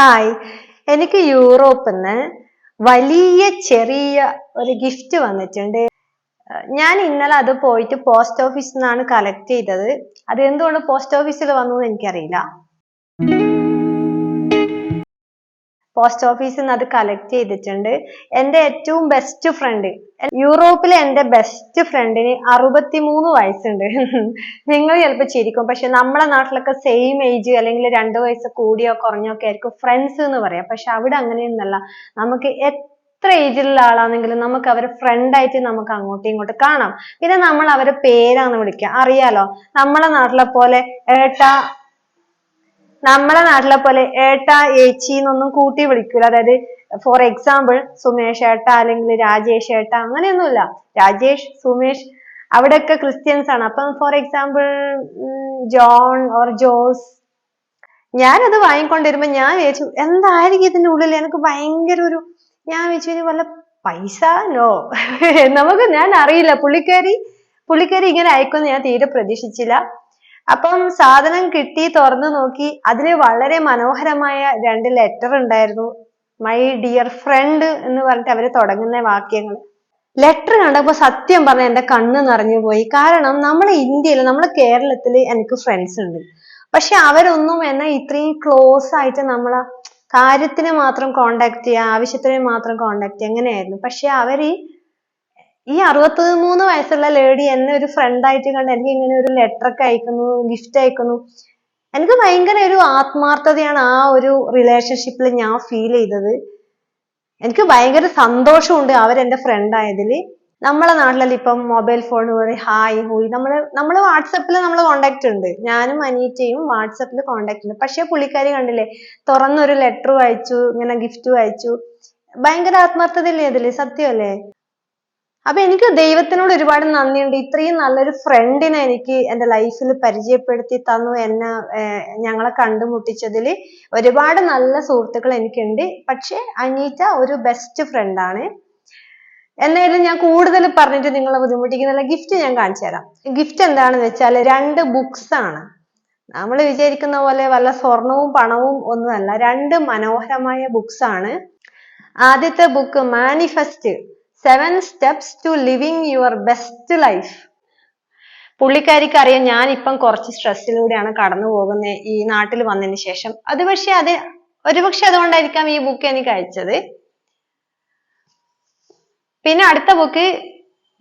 Hi, എനിക്ക് യൂറോപ്പിൽ നിന്ന് വലിയ ചെറിയ ഒരു ഗിഫ്റ്റ് വന്നിട്ടുണ്ട്. ഞാൻ ഇന്നലെ അത് പോയിട്ട് പോസ്റ്റ് ഓഫീസിൽ നിന്നാണ് കളക്ട് ചെയ്തത്. അത് എന്തുകൊണ്ട് പോസ്റ്റ് ഓഫീസിൽ വന്നു എന്ന് എനിക്കറിയില്ല. പോസ്റ്റ് ഓഫീസിൽ നിന്ന് അത് കളക്ട് ചെയ്തിട്ടുണ്ട്. എൻ്റെ ഏറ്റവും ബെസ്റ്റ് ഫ്രണ്ട്, യൂറോപ്പിലെ എൻ്റെ ബെസ്റ്റ് ഫ്രണ്ടിന് 63 വയസ്സുണ്ട്. നിങ്ങൾ ചിലപ്പോൾ ചിരിക്കും, പക്ഷെ നമ്മളെ നാട്ടിലൊക്കെ സെയിം ഏജ് അല്ലെങ്കിൽ 2 വയസ്സ് കൂടിയോ കുറഞ്ഞോ ഒക്കെ ആയിരിക്കും ഫ്രണ്ട്സ് എന്ന് പറയാം. പക്ഷെ അവിടെ അങ്ങനെയൊന്നല്ല. നമുക്ക് എത്ര ഏജിലുള്ള ആളാണെങ്കിലും നമുക്ക് അവരെ ഫ്രണ്ട് ആയിട്ട് നമുക്ക് അങ്ങോട്ടും ഇങ്ങോട്ടും കാണാം. പിന്നെ നമ്മൾ അവരെ പേരാണ് വിളിക്കുക, അറിയാലോ. നമ്മളെ നാട്ടിലെ പോലെ ഏട്ടാ ഏച്ചി എന്നൊന്നും കൂട്ടി വിളിക്കൂല. അതായത് ഫോർ എക്സാമ്പിൾ സുമേഷ് ഏട്ട അല്ലെങ്കിൽ രാജേഷ് ഏട്ട, അങ്ങനെയൊന്നുമില്ല. രാജേഷ്, സുമേഷ്, അവിടെയൊക്കെ ക്രിസ്ത്യൻസ് ആണ്. അപ്പം for example John or Jose. ഞാനത് വാങ്ങിക്കൊണ്ടിരുമ്പോ ഞാൻ വിചാരിച്ചു എന്തായിരിക്കും ഇതിന്റെ ഉള്ളിൽ. എനിക്ക് ഭയങ്കര ഞാൻ വിചാരിച്ചു വല്ല പൈസ. നോ. ഞാൻ അറിയില്ല പുള്ളിക്കാരി ഇങ്ങനെ അയക്കുമെന്ന് ഞാൻ തീരെ പ്രതീക്ഷിച്ചില്ല. അപ്പം സാധനം കിട്ടി, തുറന്നു നോക്കി. അതില് വളരെ മനോഹരമായ 2 ലെറ്റർ ഉണ്ടായിരുന്നു. മൈ ഡിയർ ഫ്രണ്ട് എന്ന് പറഞ്ഞിട്ട് അവര് തുടങ്ങുന്ന വാക്യങ്ങൾ. ലെറ്റർ കണ്ടപ്പോ സത്യം പറഞ്ഞ എന്റെ കണ്ണ് നിറഞ്ഞു പോയി. കാരണം നമ്മളെ ഇന്ത്യയിൽ, നമ്മളെ കേരളത്തിൽ എനിക്ക് ഫ്രണ്ട്സ് ഉണ്ട്. പക്ഷെ അവരൊന്നും എന്നെ ഇത്രയും ക്ലോസ് ആയിട്ട് നമ്മളെ കാര്യത്തിന് മാത്രം കോണ്ടാക്ട് ചെയ്യുക, ആവശ്യത്തിന് മാത്രം കോണ്ടാക്ട് ചെയ്യുക, എങ്ങനെയായിരുന്നു. പക്ഷെ അവര് ഈ 63 വയസ്സുള്ള ലേഡി എന്നെ ഒരു ഫ്രണ്ട് ആയിട്ട് കണ്ട് എനിക്ക് ഇങ്ങനെ ഒരു ലെറ്റർ ഒക്കെ അയക്കുന്നു, ഗിഫ്റ്റ് അയക്കുന്നു. എനിക്ക് ഭയങ്കര ഒരു ആത്മാർത്ഥതയാണ് ആ ഒരു റിലേഷൻഷിപ്പിൽ ഞാൻ ഫീൽ ചെയ്തത്. എനിക്ക് ഭയങ്കര സന്തോഷമുണ്ട് അവരെന്റെ ഫ്രണ്ട് ആയതിൽ. നമ്മളെ നാട്ടിലല്ല ഇപ്പം മൊബൈൽ ഫോൺ വഴി ഹായ് ഹൂയ് നമ്മള് വാട്സപ്പിൽ നമ്മൾ കോണ്ടാക്ട് ഉണ്ട്. ഞാനും അനീറ്റയും വാട്സപ്പിൽ കോണ്ടാക്ട് ഉണ്ട്. പക്ഷെ പുള്ളിക്കാരി കണ്ടില്ലേ, തുറന്നൊരു ലെറ്റർ അയച്ചു, ഇങ്ങനെ ഗിഫ്റ്റ് അയച്ചു. ഭയങ്കര ആത്മാർത്ഥതയില്ലേ അതില്, സത്യമല്ലേ? അപ്പൊ എനിക്ക് ദൈവത്തിനോട് ഒരുപാട് നന്ദിയുണ്ട്. ഇത്രയും നല്ലൊരു ഫ്രണ്ടിനെ എനിക്ക് എൻ്റെ ലൈഫിൽ പരിചയപ്പെടുത്തി തന്നു. ഞങ്ങളെ കണ്ടുമുട്ടിച്ചതിൽ ഒരുപാട് നല്ല സുഹൃത്തുക്കൾ എനിക്കുണ്ട്. പക്ഷെ അനീറ്റ ഒരു ബെസ്റ്റ് ഫ്രണ്ടാണ്. എന്നാലും ഞാൻ കൂടുതൽ പറഞ്ഞിട്ട് നിങ്ങളെ ബുദ്ധിമുട്ടിക്കുന്നില്ല. ഗിഫ്റ്റ് ഞാൻ കാണിച്ചു തരാം. ഗിഫ്റ്റ് എന്താണെന്ന് വെച്ചാൽ 2 ബുക്സ് ആണ്. നമ്മൾ വിചാരിക്കുന്ന പോലെ വല്ല സ്വർണവും പണവും ഒന്നുമല്ല. 2 മനോഹരമായ ബുക്സ് ആണ്. ആദ്യത്തെ book manifest 7 steps to living your best life. പുള്ളിക്കാരിക്ക് അറിയാം ഞാൻ ഇപ്പം കുറച്ച് സ്ട്രെസ്സിലൂടെയാണ് കടന്നു പോകുന്നത് ഈ നാട്ടിൽ വന്നതിന് ശേഷം. ഒരുപക്ഷെ അതുകൊണ്ടായിരിക്കാം ഈ ബുക്ക് എനിക്ക് അയച്ചത്. പിന്നെ അടുത്ത book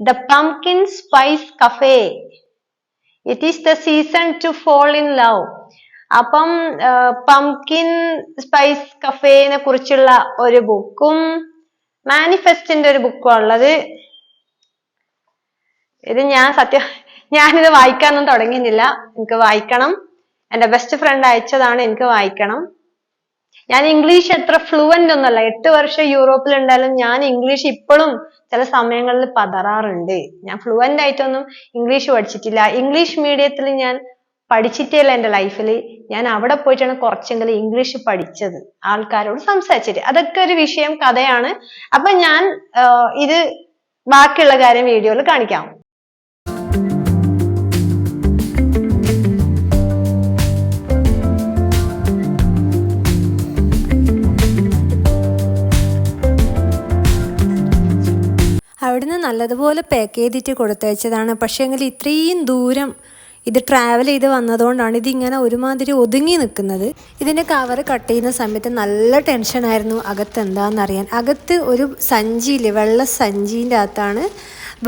the pumpkin spice cafe, it is the season to fall in love. അപ്പം പംകിൻ സ്പൈസ് കഫേനെ കുറിച്ചുള്ള ഒരു ബുക്കും മാനിഫെസ്റ്റിന്റെ ഒരു ബുക്കും ഉള്ളത്. ഇത് ഞാനിത് വായിക്കാനൊന്നും തുടങ്ങിയില്ല. എനിക്ക് വായിക്കണം. എൻ്റെ ബെസ്റ്റ് ഫ്രണ്ട് അയച്ചതാണ്, എനിക്ക് വായിക്കണം. ഞാൻ ഇംഗ്ലീഷ് അത്ര ഫ്ലുവന്റ് ഒന്നല്ല. 8 വർഷം യൂറോപ്പിൽ ഉണ്ടായാലും ഞാൻ ഇംഗ്ലീഷ് ഇപ്പോഴും ചില സമയങ്ങളിൽ പതറാറുണ്ട്. ഞാൻ ഫ്ലുവന്റ് ആയിട്ടൊന്നും ഇംഗ്ലീഷ് പഠിച്ചിട്ടില്ല. ഇംഗ്ലീഷ് മീഡിയത്തിൽ ഞാൻ പഠിച്ചിട്ടില്ല എൻ്റെ ലൈഫിൽ. ഞാൻ അവിടെ പോയിട്ടാണ് കുറച്ചെങ്കിലും ഇംഗ്ലീഷ് പഠിച്ചത്, ആൾക്കാരോട് സംസാരിച്ചിട്ട്. അതൊക്കെ ഒരു വിഷയം, കഥയാണ്. അപ്പൊ ഞാൻ ഇത് ബാക്കിയുള്ള കാര്യം വീഡിയോയിൽ കാണിക്കാം. അവിടുന്ന് നല്ലതുപോലെ പാക്ക് ചെയ്തിട്ട് കൊടുത്തയച്ചതാണ്. പക്ഷേ എങ്കിൽ ഇത്രയും ദൂരം ഇത് ട്രാവൽ ചെയ്ത് വന്നതുകൊണ്ടാണ് ഇതിങ്ങനെ ഒരുമാതിരി ഒതുങ്ങി നിൽക്കുന്നത്. ഇതിൻ്റെ കവർ കട്ട് ചെയ്യുന്ന സമയത്ത് നല്ല ടെൻഷനായിരുന്നു അകത്ത് എന്താണെന്നറിയാൻ. അകത്ത് ഒരു സഞ്ചിയില്ലേ, വെള്ള സഞ്ചീൻ്റെ അകത്താണ്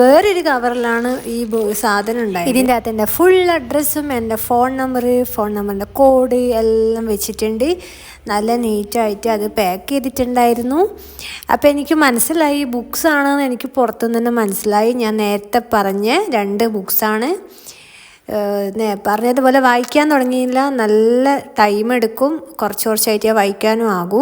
വേറൊരു കവറിലാണ് ഈ സാധനം ഉണ്ടായത്. ഇതിൻ്റെ അകത്ത് എൻ്റെ ഫുൾ അഡ്രസ്സും എൻ്റെ ഫോൺ നമ്പറിൻ്റെ കോഡ് എല്ലാം വെച്ചിട്ടുണ്ട്. നല്ല നീറ്റായിട്ട് അത് പാക്ക് ചെയ്തിട്ടുണ്ടായിരുന്നു. അപ്പോൾ എനിക്ക് മനസ്സിലായി ബുക്സ് ആണെന്ന് എനിക്ക് പുറത്തുനിന്ന് തന്നെ മനസ്സിലായി. ഞാൻ നേരത്തെ പറഞ്ഞ 2 ബുക്സാണ്. പറഞ്ഞതുപോലെ വായിക്കാൻ തുടങ്ങിയില്ല, നല്ല ടൈം എടുക്കും. കുറച്ചായിട്ടേ വായിക്കാനും ആകൂ.